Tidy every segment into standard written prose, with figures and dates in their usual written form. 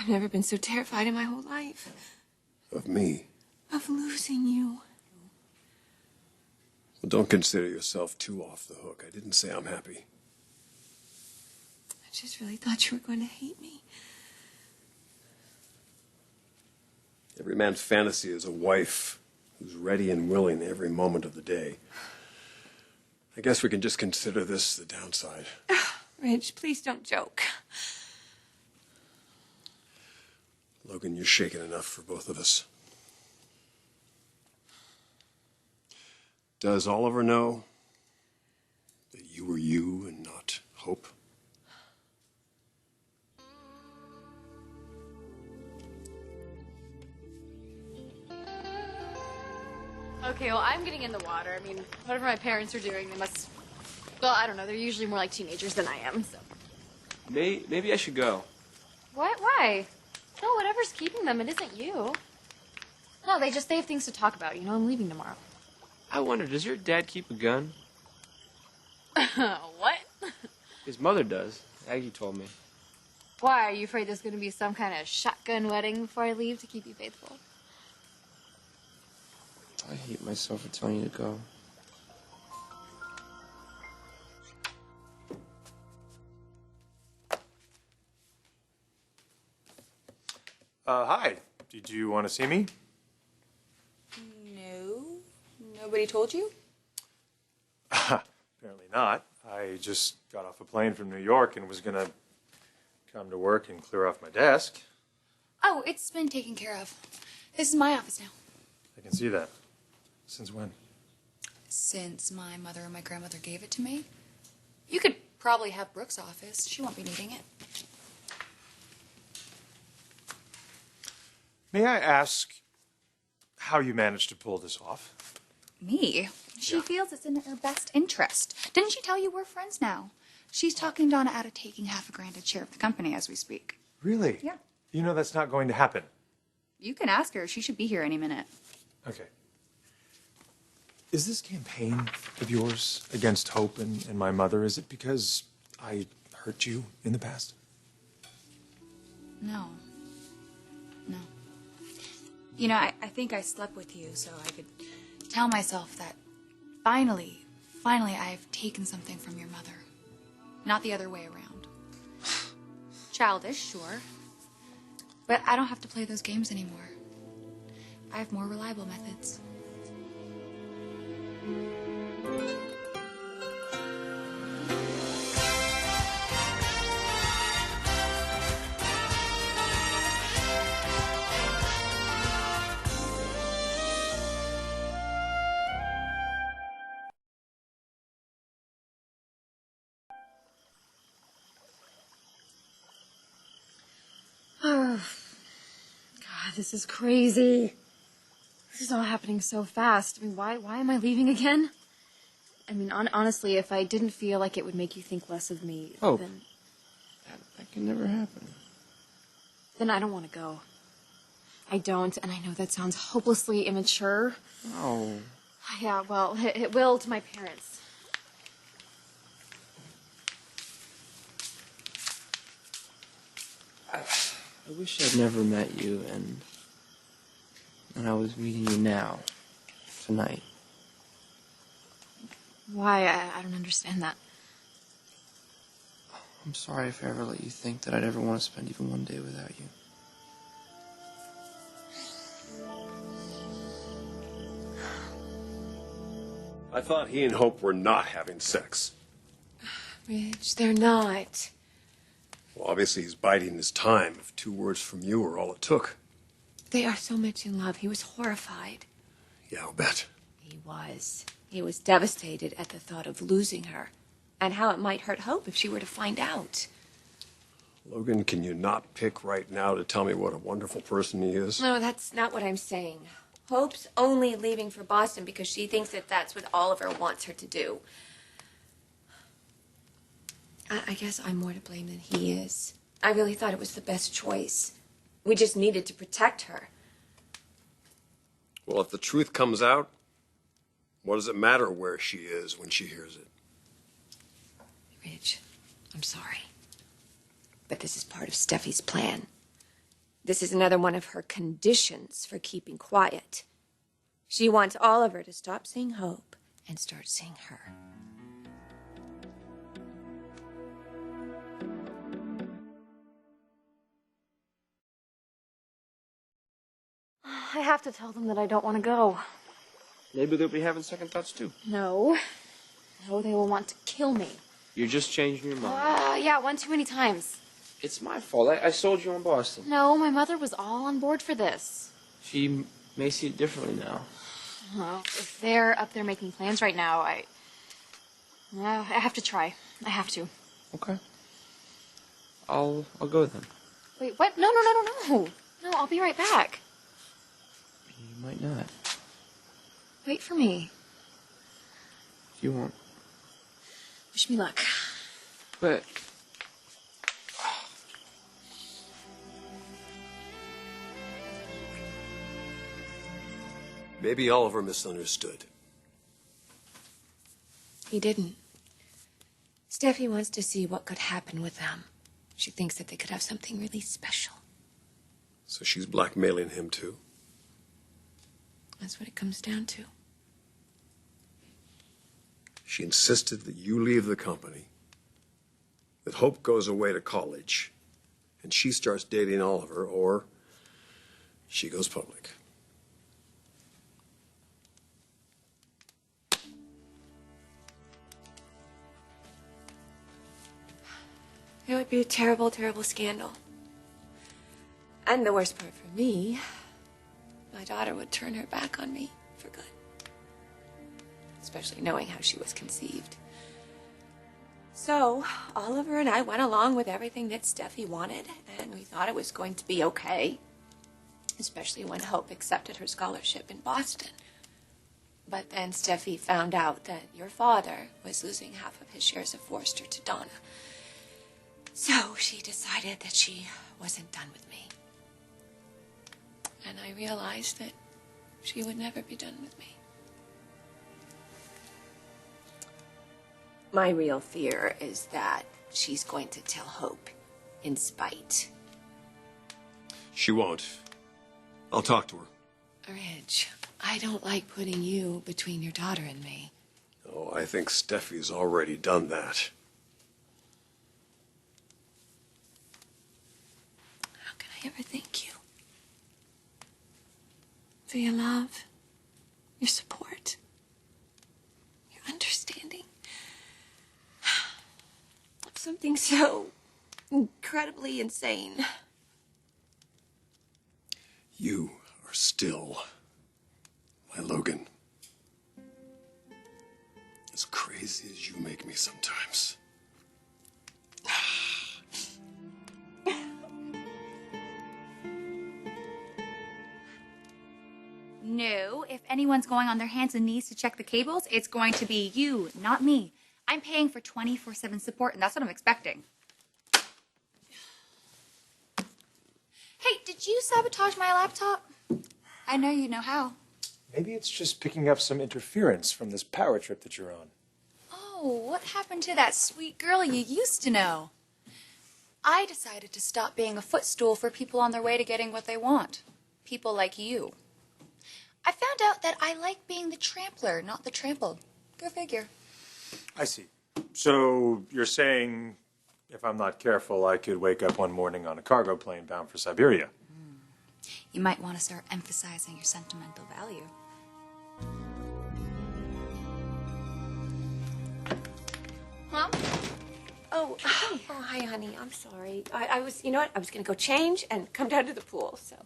never been so terrified in my whole life. Of me? Of losing you. Well, don't consider yourself too off the hook. I didn't say I'm happy. I just really thought you were going to hate me. Every man's fantasy is a wife who's ready and willing every moment of the day. I guess we can just consider this the downside. Ridge, please don't joke. Logan, you're shaken enough for both of us. Does Oliver know that you were you and not Hope? Okay, well, I'm getting in the water. I mean, whatever my parents are doing, they must... Well, I don't know. They're usually more like teenagers than I am, so... Maybe I should go. What? Why? No, whatever's keeping them, it isn't you. No, they have things to talk about. You know, I'm leaving tomorrow. I wonder, does your dad keep a gun? What? His mother does. Aggie told me. Why? Are you afraid there's going to be some kind of shotgun wedding before I leave to keep you faithful? I hate myself for telling you to go. Hi. Did you want to see me? No. Nobody told you? Apparently not. I just got off a plane from New York and was gonna come to work and clear off my desk. Oh, it's been taken care of. This is my office now. I can see that. Since when? Since my mother and my grandmother gave it to me. You could probably have Brooke's office. She won't be needing it. May I ask how you managed to pull this off? Me? She Yeah. feels it's in her best interest. Didn't she tell you we're friends now? She's talking Donna out of taking $500,000 a share of the company as we speak. Really? Yeah. You know that's not going to happen. You can ask her. She should be here any minute. Okay. Is this campaign of yours against Hope and my mother, is it because I hurt you in the past? No. No. You know, I think I slept with you so I could tell myself that finally I've taken something from your mother. Not the other way around. Childish, sure. But I don't have to play those games anymore. I have more reliable methods. Oh, God, this is crazy. This is all happening so fast. I mean, why am I leaving again? I mean, honestly, if I didn't feel like it would make you think less of me, then That can never happen. I don't want to go. I don't, and I know that sounds hopelessly immature. Oh. Yeah, well, it will to my parents. I wish I'd never met you, and I was meeting you now, tonight. Why? I don't understand that. I'm sorry if I ever let you think that I'd ever want to spend even one day without you. I thought he and Hope were not having sex. Ridge, they're not. Well, obviously he's biding his time if 2 words from you are all it took. They are so much in love. He was horrified. Yeah, I'll bet. He was. He was devastated at the thought of losing her and how it might hurt Hope if she were to find out. Logan, can you not pick right now to tell me what a wonderful person he is? No, that's not what I'm saying. Hope's only leaving for Boston because she thinks that that's what Oliver wants her to do. I guess I'm more to blame than he is. I really thought it was the best choice. We just needed to protect her. Well, if the truth comes out, what does it matter where she is when she hears it? Ridge, I'm sorry. But this is part of Steffi's plan. This is another one of her conditions for keeping quiet. She wants Oliver to stop seeing Hope and start seeing her. I have to tell them that I don't want to go. Maybe they'll be having second thoughts too. No. No, they will want to kill me. You're just changing your mind. Yeah, one too many times. It's my fault. I sold you on Boston. No, my mother was all on board for this. She may see it differently now. Well, if they're up there making plans right now, I have to try. I have to. Okay. I'll go then. Wait, what? No. No, I'll be right back. You might not. Wait for me. If you want. Wish me luck. But Maybe Oliver misunderstood. He didn't. Steffi wants to see what could happen with them. She thinks that they could have something really special. So she's blackmailing him too? That's what it comes down to. She insisted that you leave the company, that Hope goes away to college, and she starts dating Oliver, or she goes public. It would be a terrible, terrible scandal. And the worst part for me, my daughter would turn her back on me for good. Especially knowing how she was conceived. So, Oliver and I went along with everything that Steffi wanted, and we thought it was going to be okay. Especially when Hope accepted her scholarship in Boston. But then Steffi found out that your father was losing half of his shares of Forrester to Donna. So she decided that she wasn't done with me. And I realized that she would never be done with me. My real fear is that she's going to tell Hope in spite. She won't. I'll talk to her. Ridge, I don't like putting you between your daughter and me. Oh, I think Steffi's already done that. How can I ever thank you? For your love, your support, your understanding. Of something so incredibly insane. You are still my Logan. As crazy as you make me sometimes. No, if anyone's going on their hands and knees to check the cables, it's going to be you, not me. I'm paying for 24/7 support, and that's what I'm expecting. Hey, did you sabotage my laptop? I know you know how. Maybe it's just picking up some interference from this power trip that you're on. Oh, what happened to that sweet girl you used to know? I decided to stop being a footstool for people on their way to getting what they want. People like you. I found out that I like being the trampler, not the trampled. Go figure. I see. So you're saying if I'm not careful, I could wake up one morning on a cargo plane bound for Siberia. You might want to start emphasizing your sentimental value. Mom? Oh, hi, honey. I'm sorry. I was, you know what? I was going to go change and come down to the pool, so.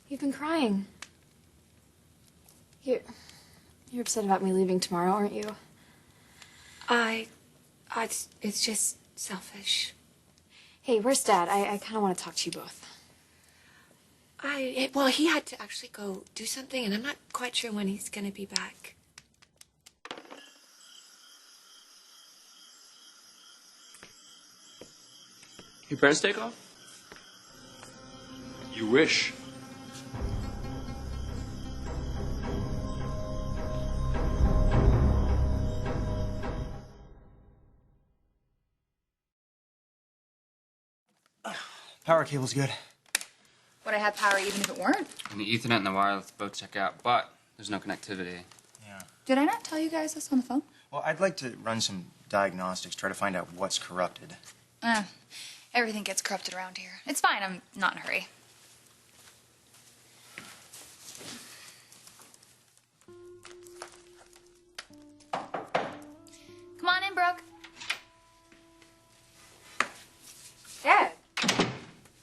You've been crying. You're upset about me leaving tomorrow, aren't you? It's just selfish. Hey, where's Dad? I kind of want to talk to you both. Well, he had to actually go do something, and I'm not quite sure when he's going to be back. Your parents take off? You wish. Power cable's good. Would I have power even if it weren't? And the Ethernet and the wireless both check out, but there's no connectivity. Yeah. Did I not tell you guys this on the phone? Well, I'd like to run some diagnostics, try to find out what's corrupted. Everything gets corrupted around here. It's fine, I'm not in a hurry. Come on in, Brooke. Dad.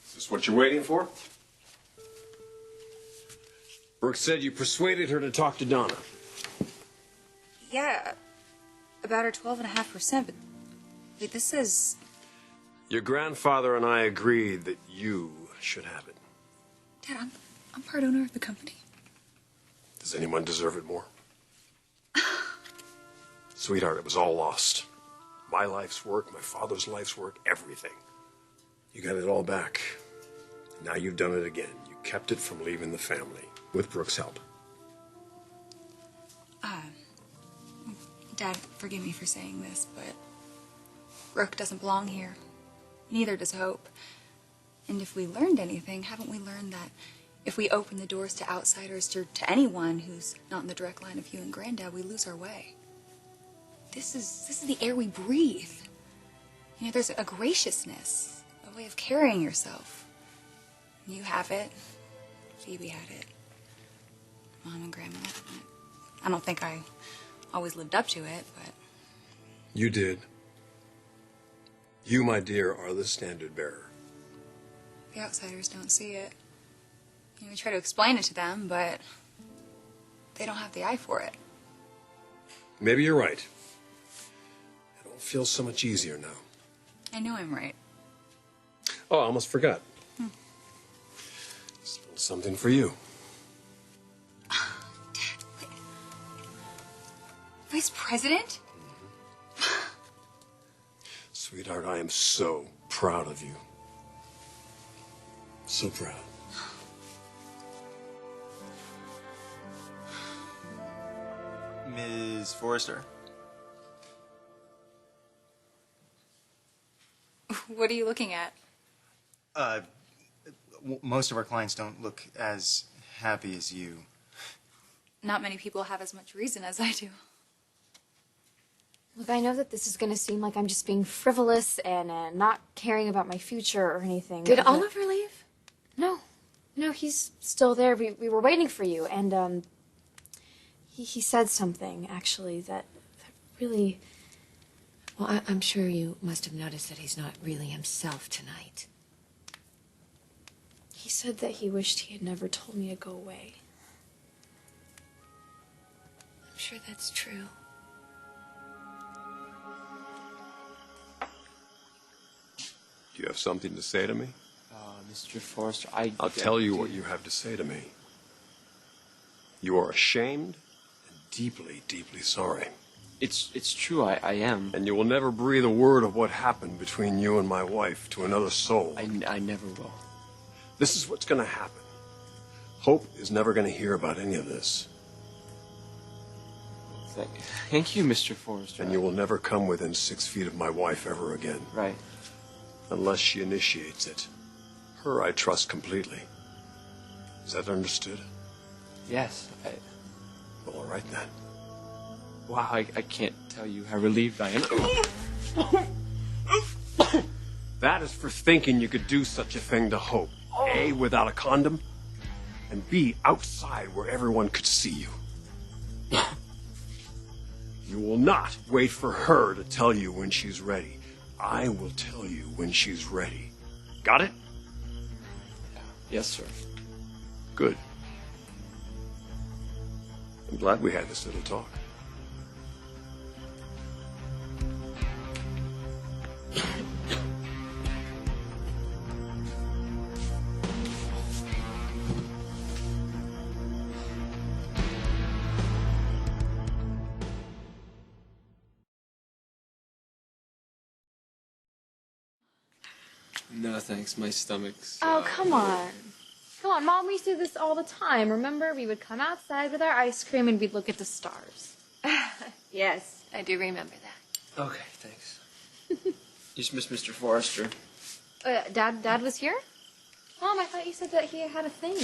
Is this what you're waiting for? Brooke said you persuaded her to talk to Donna. Yeah, about her 12.5%, but wait, this is... Your grandfather and I agreed that you should have it. Dad, I'm part owner of the company. Does anyone deserve it more? Sweetheart, it was all lost. My life's work, my father's life's work, everything. You got it all back. Now you've done it again. You kept it from leaving the family, with Brooke's help. Dad, forgive me for saying this, but Brooke doesn't belong here. Neither does Hope. And if we learned anything, haven't we learned that if we open the doors to outsiders, to anyone who's not in the direct line of you and Granddad, we lose our way? This is the air we breathe. You know, there's a graciousness, a way of carrying yourself. You have it. Phoebe had it. Mom and Grandma. I don't think I always lived up to it, but... You did. You, my dear, are the standard bearer. The outsiders don't see it. You know, we try to explain it to them, but they don't have the eye for it. Maybe you're right. I don't feel so much easier now. I know I'm right. Oh, I almost forgot. Just a little something for you. Dad, wait. Vice President? Sweetheart, I am so proud of you. So proud. Ms. Forrester? What are you looking at? Most of our clients don't look as happy as you. Not many people have as much reason as I do. Look, I know that this is going to seem like I'm just being frivolous and not caring about my future or anything. Did but- Oliver leave? No, he's still there. We were waiting for you, and he said something, actually, that really... Well, I'm sure you must have noticed that he's not really himself tonight. He said that he wished he had never told me to go away. I'm sure that's true. Do you have something to say to me? Mr. Forrester, I'll tell you what you have to say to me. You are ashamed and deeply, deeply sorry. It's true, I am. And you will never breathe a word of what happened between you and my wife to another soul. I never will. This is what's going to happen. Hope is never going to hear about any of this. Thank you, Mr. Forrester. And you will never come within 6 feet of my wife ever again. Right. Unless she initiates it. Her I trust completely. Is that understood? Yes. Well, all right then. Wow, I can't tell you how relieved I am. That is for thinking you could do such a thing to Hope. A, without a condom, and B, outside where everyone could see you. You will not wait for her to tell you when she's ready. I will tell you when she's ready. Got it? Yes, sir. Good. I'm glad we had this little talk. No, thanks. My stomach's... Oh, come on. Come on, Mom, we used to do this all the time. Remember? We would come outside with our ice cream and we'd look at the stars. Yes, I do remember that. Okay, thanks. Just miss Mr. Forrester. Dad was here? Mom, I thought you said that he had a thing.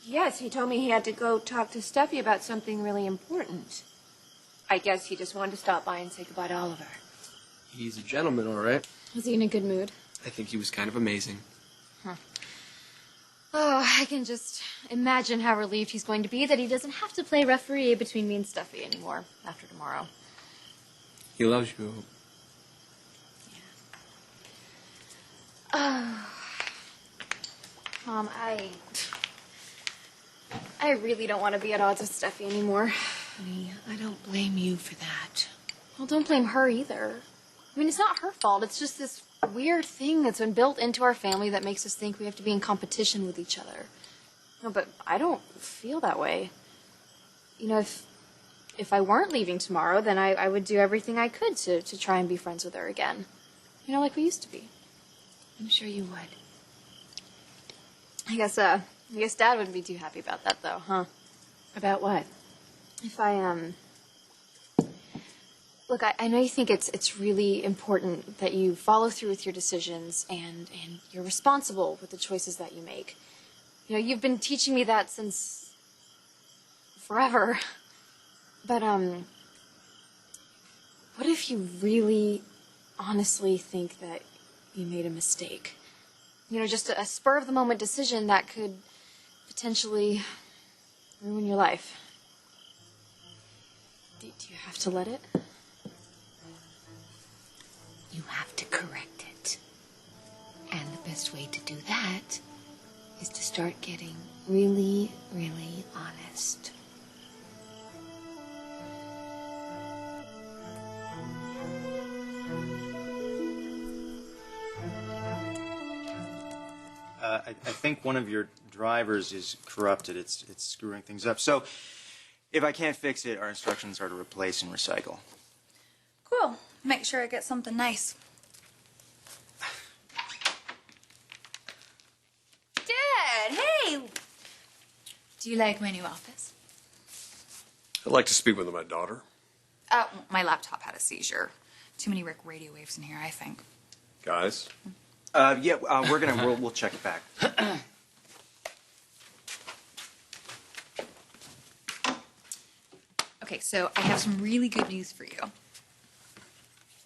Yes, he told me he had to go talk to Steffi about something really important. I guess he just wanted to stop by and say goodbye to Oliver. He's a gentleman, all right. Was he in a good mood? I think he was kind of amazing. Huh. Oh, I can just imagine how relieved he's going to be that he doesn't have to play referee between me and Steffi anymore after tomorrow. He loves you. Mom, I really don't want to be at odds with Steffi anymore. Honey, I don't blame you for that. Well, don't blame her either. I mean, it's not her fault. It's just this weird thing that's been built into our family that makes us think we have to be in competition with each other. No, but I don't feel that way. You know, if I weren't leaving tomorrow, then I would do everything I could to try and be friends with her again. You know, like we used to be. I'm sure you would. I guess Dad wouldn't be too happy about that, though, huh? About what? If I, Look, I know you think it's really important that you follow through with your decisions and you're responsible with the choices that you make. You know, you've been teaching me that since forever. But, what if you really honestly think that you made a mistake? You know, just a spur-of-the-moment decision that could potentially ruin your life. Do you have to let it? You have to correct it. And the best way to do that is to start getting really, really honest. I think one of your drivers is corrupted. It's screwing things up. So if I can't fix it, our instructions are to replace and recycle. Cool. Make sure I get something nice. Dad, hey! Do you like my new office? I'd like to speak with my daughter. My laptop had a seizure. Too many radio waves in here, I think. Guys? We'll check it back. Okay, so I have some really good news for you.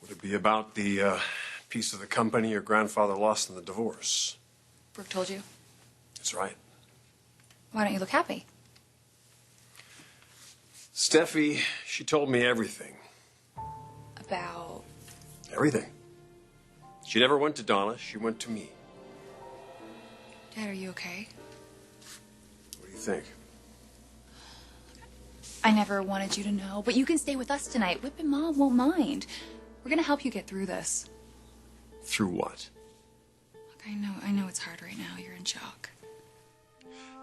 Would it be about the piece of the company your grandfather lost in the divorce? Brooke told you? That's right. Why don't you look happy? Steffi, she told me everything. About... Everything. She never went to Donna, she went to me. Dad, are you okay? What do you think? I never wanted you to know, but you can stay with us tonight. Whip and Mom won't mind. We're gonna help you get through this. Through what? Look, I know it's hard right now. You're in shock.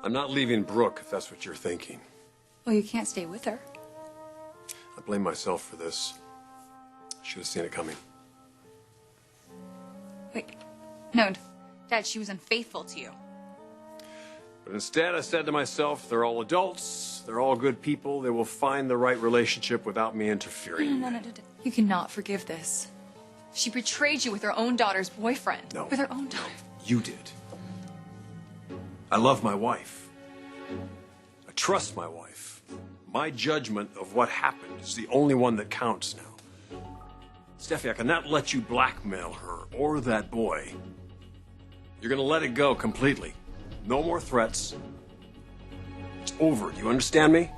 I'm not leaving Brooke, if that's what you're thinking. Well, you can't stay with her. I blame myself for this. Should have seen it coming. Wait. No, Dad, she was unfaithful to you. But instead, I said to myself, they're all adults, they're all good people, they will find the right relationship without me interfering. No. You cannot forgive this. She betrayed you with her own daughter's boyfriend. No. With her own daughter. You did. I love my wife. I trust my wife. My judgment of what happened is the only one that counts now. Steffi, I cannot let you blackmail her or that boy. You're gonna let it go completely. No more threats. It's over. Do you understand me?